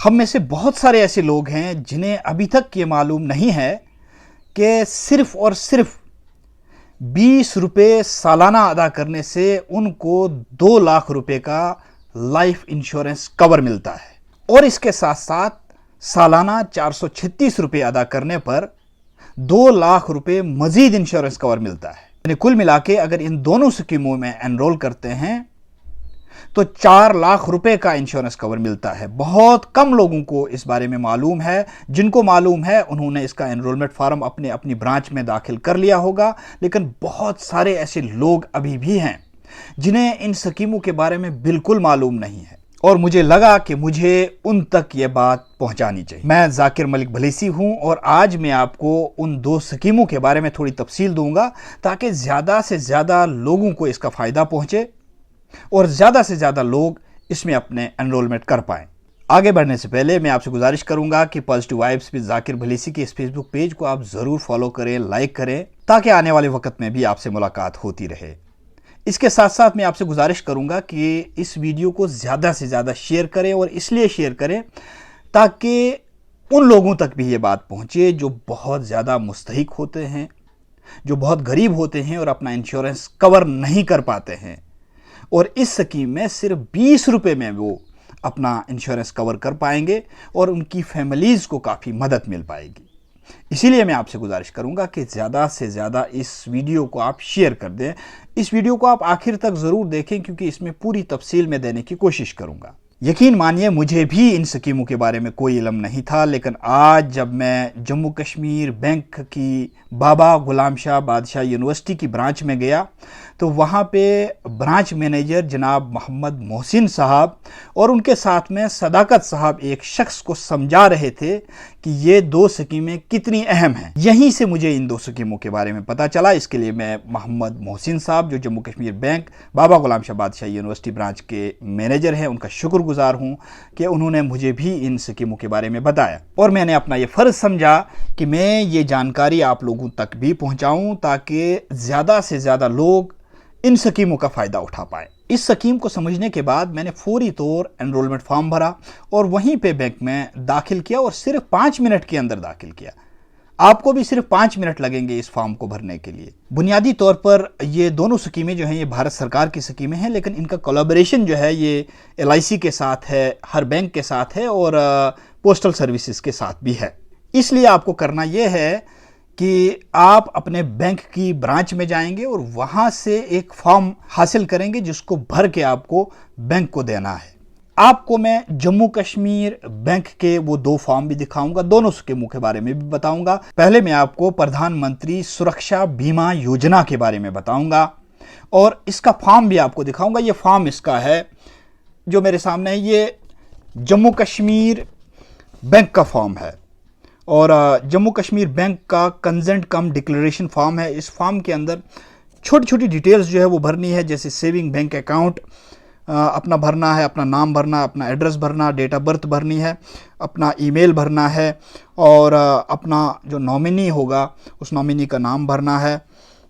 हम में से बहुत सारे ऐसे लोग हैं जिन्हें अभी तक ये मालूम नहीं है कि सिर्फ और सिर्फ 20 रुपये सालाना अदा करने से उनको 2 लाख रुपए का लाइफ इंश्योरेंस कवर मिलता है और इसके साथ साथ सालाना 436 रुपये अदा करने पर 2 लाख रुपए मजीद इंश्योरेंस कवर मिलता है। यानी कुल मिला के अगर इन दोनों स्कीमों में एनरोल करते हैं तो 4 लाख रुपए का इंश्योरेंस कवर मिलता है। बहुत कम लोगों को इस बारे में मालूम है। जिनको मालूम है उन्होंने इसका एनरोलमेंट फॉर्म अपनी ब्रांच में दाखिल कर लिया होगा, लेकिन बहुत सारे ऐसे लोग अभी भी हैं जिन्हें इन स्कीमों के बारे में बिल्कुल मालूम नहीं है और मुझे लगा कि मुझे उन तक ये बात पहुंचानी चाहिए। मैं जाकिर मलिक भलीसी हूं और आज मैं आपको उन 2 स्कीमों के बारे में थोड़ी तफसील दूंगा ताकि ज़्यादा से ज़्यादा लोगों को इसका फ़ायदा पहुंचे और ज़्यादा से ज़्यादा लोग इसमें अपने एनरोलमेंट कर पाएँ। आगे बढ़ने से पहले मैं आपसे गुजारिश करूंगा कि पॉजिटिव वाइब्स विद जाकिर भलीसी के इस फेसबुक पेज को आप ज़रूर फॉलो करें, लाइक करें, ताकि आने वाले वक्त में भी आपसे मुलाकात होती रहे। इसके साथ साथ मैं आपसे गुजारिश करूंगा कि इस वीडियो को ज़्यादा से ज़्यादा शेयर करें और इसलिए शेयर करें ताकि उन लोगों तक भी ये बात पहुँचे जो बहुत ज़्यादा मुस्तहिक होते हैं, जो बहुत गरीब होते हैं और अपना इंश्योरेंस कवर नहीं कर पाते हैं और इस स्कीम में सिर्फ 20 रुपये में वो अपना इंश्योरेंस कवर कर पाएंगे और उनकी फैमिलीज़ को काफ़ी मदद मिल पाएगी। इसीलिए मैं आपसे गुजारिश करूंगा कि ज़्यादा से ज़्यादा इस वीडियो को आप शेयर कर दें। इस वीडियो को आप आखिर तक ज़रूर देखें क्योंकि इसमें पूरी तफसील में देने की कोशिश करूंगा। यकीन मानिए मुझे भी इन स्कीमों के बारे में कोई इल्म नहीं था, लेकिन आज जब मैं जम्मू कश्मीर बैंक की बाबा गुलाम शाह बादशाह यूनिवर्सिटी की ब्रांच में गया तो वहाँ पे ब्रांच मैनेजर जनाब मोहम्मद मोहसिन साहब और उनके साथ में सदाकत साहब एक शख्स को समझा रहे थे कि ये 2 स्कीमें कितनी अहम हैं। यहीं से मुझे इन 2 स्कीमों के बारे में पता चला। इसके लिए मैं मोहम्मद मोहसिन साहब जो जम्मू कश्मीर बैंक बाबा गुलाम शाह बादशाह यूनिवर्सिटी ब्रांच के मैनेजर हैं उनका शुक्रगुजार हूँ कि उन्होंने मुझे भी इन स्कीमों के बारे में बताया और मैंने अपना ये फ़र्ज़ समझा कि मैं ये जानकारी आप लोगों तक भी पहुँचाऊँ ताकि ज़्यादा से ज़्यादा लोग इन स्कीमों का फ़ायदा उठा पाए। इस स्कीम को समझने के बाद मैंने फौरी तौर एनरोलमेंट फॉर्म भरा और वहीं पे बैंक में दाखिल किया और सिर्फ 5 मिनट के अंदर दाखिल किया। आपको भी सिर्फ 5 मिनट लगेंगे इस फॉर्म को भरने के लिए। बुनियादी तौर पर ये दोनों स्कीमें जो हैं ये भारत सरकार की स्कीमें हैं, लेकिन इनका कोलैबोरेशन जो है ये LIC के साथ है, हर बैंक के साथ है और पोस्टल सर्विसेज के साथ भी है। इसलिए आपको करना ये है कि आप अपने बैंक की ब्रांच में जाएंगे और वहाँ से एक फॉर्म हासिल करेंगे जिसको भर के आपको बैंक को देना है। आपको मैं जम्मू कश्मीर बैंक के वो 2 फॉर्म भी दिखाऊंगा, दोनों स्कीमों के बारे में भी बताऊंगा। पहले मैं आपको प्रधानमंत्री सुरक्षा बीमा योजना के बारे में बताऊंगा और इसका फॉर्म भी आपको दिखाऊंगा। ये फॉर्म इसका है जो मेरे सामने है, ये जम्मू कश्मीर बैंक का फॉर्म है और जम्मू कश्मीर बैंक का कंसेंट कम डिक्लेरेशन फॉर्म है। इस फॉर्म के अंदर छोटी छोटी डिटेल्स जो है वो भरनी है, जैसे सेविंग बैंक अकाउंट अपना भरना है, अपना नाम भरना, अपना एड्रेस भरना, डेट ऑफ बर्थ भरनी है, अपना ईमेल भरना है और अपना जो नॉमिनी होगा उस नॉमिनी का नाम भरना है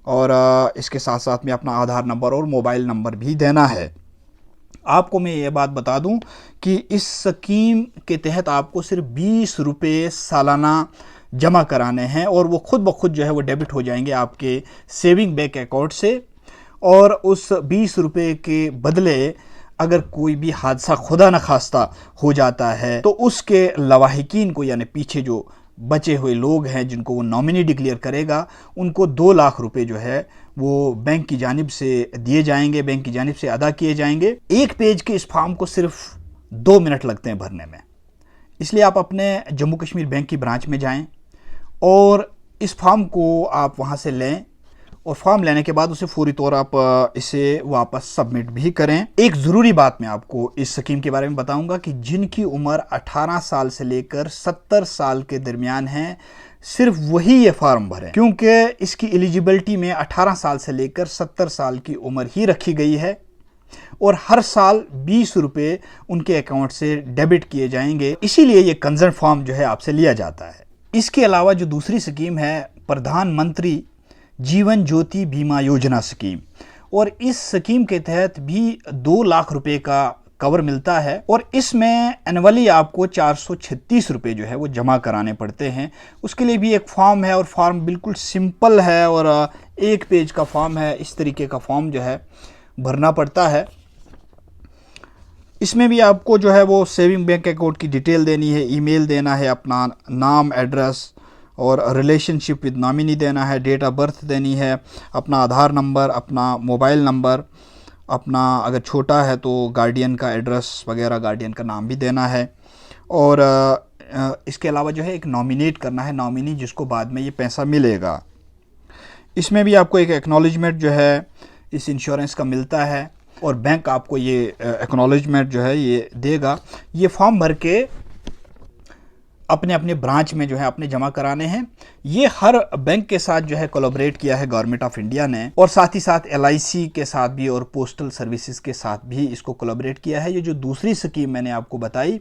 और इसके साथ साथ में अपना आधार नंबर और मोबाइल नंबर भी देना है। आपको मैं ये बात बता दूं कि इस स्कीम के तहत आपको सिर्फ 20 रुपये सालाना जमा कराने हैं और वो खुद ब खुद जो है वो डेबिट हो जाएंगे आपके सेविंग बैंक अकाउंट से और उस 20 रुपये के बदले अगर कोई भी हादसा खुदा न खास्ता हो जाता है तो उसके लवाहिकीन को यानी पीछे जो बचे हुए लोग हैं जिनको वो नॉमिनी डिक्लेयर करेगा उनको 2 लाख रुपए जो है वो बैंक की जानिब से दिए जाएंगे, बैंक की जानिब से अदा किए जाएंगे। एक पेज के इस फॉर्म को सिर्फ 2 मिनट लगते हैं भरने में। इसलिए आप अपने जम्मू कश्मीर बैंक की ब्रांच में जाएं और इस फॉर्म को आप वहां से लें और फॉर्म लेने के बाद उसे फौरी तौर आप इसे वापस सबमिट भी करें। एक ज़रूरी बात मैं आपको इस स्कीम के बारे में बताऊंगा कि जिनकी उम्र 18 साल से लेकर 70 साल के दरमियान है सिर्फ वही ये फॉर्म भरें, क्योंकि इसकी एलिजिबिलिटी में 18 साल से लेकर 70 साल की उम्र ही रखी गई है और हर साल 20 रुपये उनके अकाउंट से डेबिट किए जाएंगे। इसीलिए ये कंसर्न फॉर्म जो है आपसे लिया जाता है। इसके अलावा जो दूसरी स्कीम है प्रधानमंत्री जीवन ज्योति बीमा योजना स्कीम, और इस स्कीम के तहत भी 2 लाख रुपए का कवर मिलता है और इसमें एनुअली आपको 436 रुपये जो है वो जमा कराने पड़ते हैं। उसके लिए भी एक फॉर्म है और फॉर्म बिल्कुल सिंपल है और 1 पेज का फॉर्म है। इस तरीके का फॉर्म जो है भरना पड़ता है। इसमें भी आपको जो है वो सेविंग बैंक अकाउंट की डिटेल देनी है, ईमेल देना है, अपना नाम, एड्रेस और रिलेशनशिप विद नॉमिनी देना है, डेट ऑफ बर्थ देनी है, अपना आधार नंबर, अपना मोबाइल नंबर, अपना अगर छोटा है तो गार्डियन का एड्रेस वगैरह, गार्डियन का नाम भी देना है। और इसके अलावा जो है एक नॉमिनेट करना है, नॉमिनी जिसको बाद में ये पैसा मिलेगा। इसमें भी आपको एक एक्नॉलेजमेंट जो है इस इंश्योरेंस का मिलता है और बैंक आपको ये एक्नॉलेजमेंट जो है ये देगा। ये फॉर्म भर के अपने अपने ब्रांच में जो है आपने जमा कराने हैं। ये हर बैंक के साथ जो है कोलैबोरेट किया है गवर्नमेंट ऑफ इंडिया ने और साथ ही साथ LIC के साथ भी और पोस्टल सर्विसेज के साथ भी इसको कोलैबोरेट किया है। ये जो दूसरी स्कीम मैंने आपको बताई,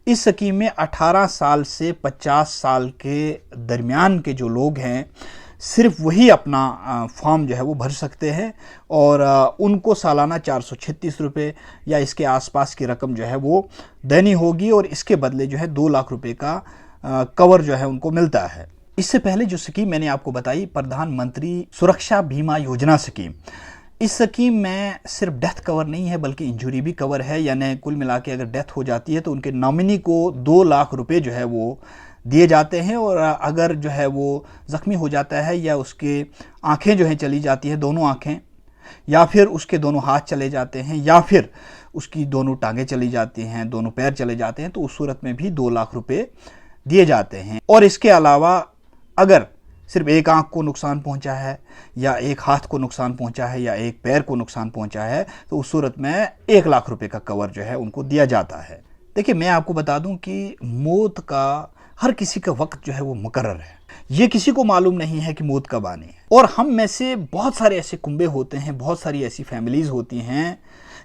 इस स्कीम में 18 साल से 50 साल के दरमियान के जो लोग हैं सिर्फ वही अपना फॉर्म जो है वो भर सकते हैं और उनको सालाना 436 रुपये या इसके आसपास की रकम जो है वो देनी होगी और इसके बदले जो है 2 लाख रुपए का कवर जो है उनको मिलता है। इससे पहले जो स्कीम मैंने आपको बताई, प्रधानमंत्री सुरक्षा बीमा योजना स्कीम, इस स्कीम में सिर्फ डेथ कवर नहीं है बल्कि इंजरी भी कवर है। यानी कुल मिला के अगर डेथ हो जाती है तो उनके नॉमिनी को 2 लाख रुपए जो है वो दिए जाते हैं और अगर जो है वो ज़ख्मी हो जाता है या उसके आँखें जो हैं चली जाती है, दोनों आँखें, या फिर उसके दोनों हाथ चले जाते हैं या फिर उसकी दोनों टांगें चली जाती हैं, दोनों पैर चले जाते हैं, तो उस सूरत में भी 2 लाख रुपए दिए जाते हैं। और इसके अलावा अगर सिर्फ एक आँख को नुकसान पहुंचा है या एक हाथ को नुकसान पहुंचा है या एक पैर को नुकसान पहुंचा है तो उस सूरत में 1 लाख रुपए का कवर जो है उनको दिया जाता है। देखिए, मैं आपको बता दूं कि मौत का हर किसी का वक्त जो है वो मुकर्रर है। ये किसी को मालूम नहीं है कि मौत कब आनी है और हम में से बहुत सारे ऐसे कुंबे होते हैं, बहुत सारी ऐसी फैमिलीज़ होती हैं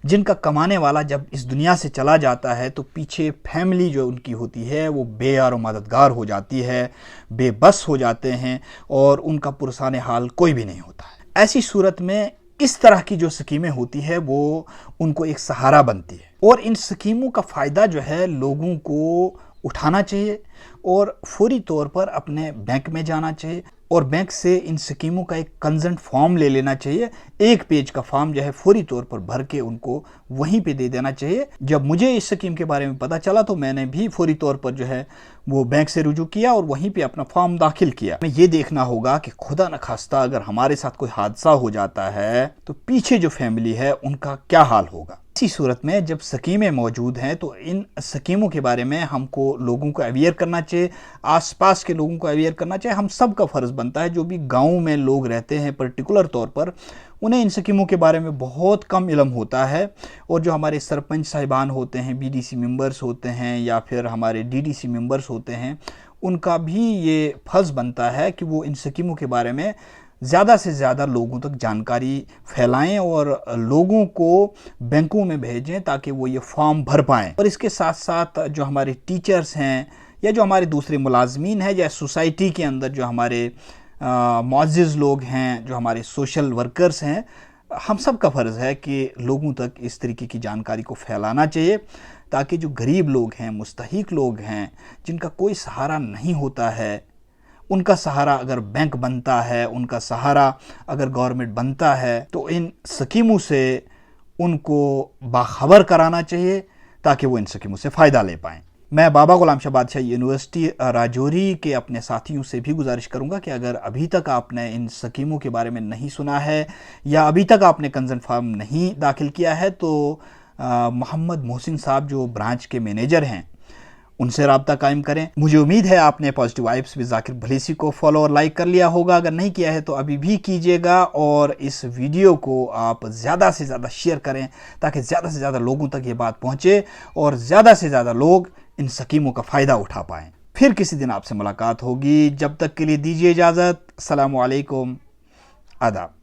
जिनका कमाने वाला जब इस दुनिया से चला जाता है तो पीछे फैमिली जो उनकी होती है वो बेयार और मददगार हो जाती है, बेबस हो जाते हैं और उनका पुरसाने हाल कोई भी नहीं होता है। ऐसी सूरत में इस तरह की जो स्कीमें होती है वो उनको एक सहारा बनती है और इन स्कीमों का फ़ायदा जो है लोगों को उठाना चाहिए और फौरी तौर पर अपने बैंक में जाना चाहिए और बैंक से इन स्कीमों का एक कंसेंट फॉर्म ले लेना चाहिए। 1 पेज का फॉर्म जो है फौरी तौर पर भर के उनको वहीं पे दे देना चाहिए। जब मुझे इस स्कीम के बारे में पता चला तो मैंने भी फौरी तौर पर जो है वो बैंक से रुजू किया और वहीं पे अपना फॉर्म दाखिल किया। हमें ये देखना होगा कि खुदा न खास्ता अगर हमारे साथ कोई हादसा हो जाता है तो पीछे जो फैमिली है उनका क्या हाल होगा। इसी सूरत में जब स्कीमें मौजूद हैं तो इन स्कीमों के बारे में हमको लोगों को अवेयर करना चाहिए, आसपास के लोगों को अवेयर करना चाहिए। हम सब का फ़र्ज़ बनता है, जो भी गाँव में लोग रहते हैं पर्टिकुलर तौर पर, उन्हें इन स्कीमों के बारे में बहुत कम इल्म होता है और जो हमारे सरपंच साहिबान होते हैं, BDC मेंबर्स होते हैं या फिर हमारे DDC मेंबर्स होते हैं, उनका भी ये फ़र्ज़ बनता है कि वो इन स्कीमों के बारे में ज़्यादा से ज़्यादा लोगों तक जानकारी फैलाएं और लोगों को बैंकों में भेजें ताकि वो ये फॉर्म भर पाएँ। और इसके साथ साथ जो हमारे टीचर्स हैं या जो हमारे दूसरे मुलाजमीन हैं या सोसाइटी के अंदर जो हमारे मुअज़्ज़िज़ लोग हैं, जो हमारे सोशल वर्कर्स हैं, हम सब का फ़र्ज़ है कि लोगों तक इस तरीके की जानकारी को फैलाना चाहिए ताकि जो गरीब लोग हैं, मुस्तहिक लोग हैं, जिनका कोई सहारा नहीं होता है, उनका सहारा अगर बैंक बनता है, उनका सहारा अगर गवर्नमेंट बनता है तो इन स्कीमों से उनको बाखबर कराना चाहिए ताकि वो इन स्कीमों से फ़ायदा ले पाएँ। मैं बाबा गुलाम शाह बादशाह यूनिवर्सिटी राजौरी के अपने साथियों से भी गुजारिश करूंगा कि अगर अभी तक आपने इन स्कीमों के बारे में नहीं सुना है या अभी तक आपने कंसेंट फॉर्म नहीं दाखिल किया है तो मोहम्मद मोहसिन साहब जो ब्रांच के मैनेजर हैं उनसे रब्ता कायम करें। मुझे उम्मीद है आपने पॉजिटिव वाइब्स विद ज़ाकिर भलीसी को फॉलो और लाइक कर लिया होगा। अगर नहीं किया है तो अभी भी कीजिएगा और इस वीडियो को आप ज़्यादा से ज़्यादा शेयर करें ताकि ज़्यादा से ज़्यादा लोगों तक ये बात पहुँचे और ज़्यादा से ज़्यादा लोग इन स्कीमों का फ़ायदा उठा पाएँ। फिर किसी दिन आपसे मुलाकात होगी, जब तक के लिए दीजिए इजाज़त। अस्सलामु अलैकुम, आदाब।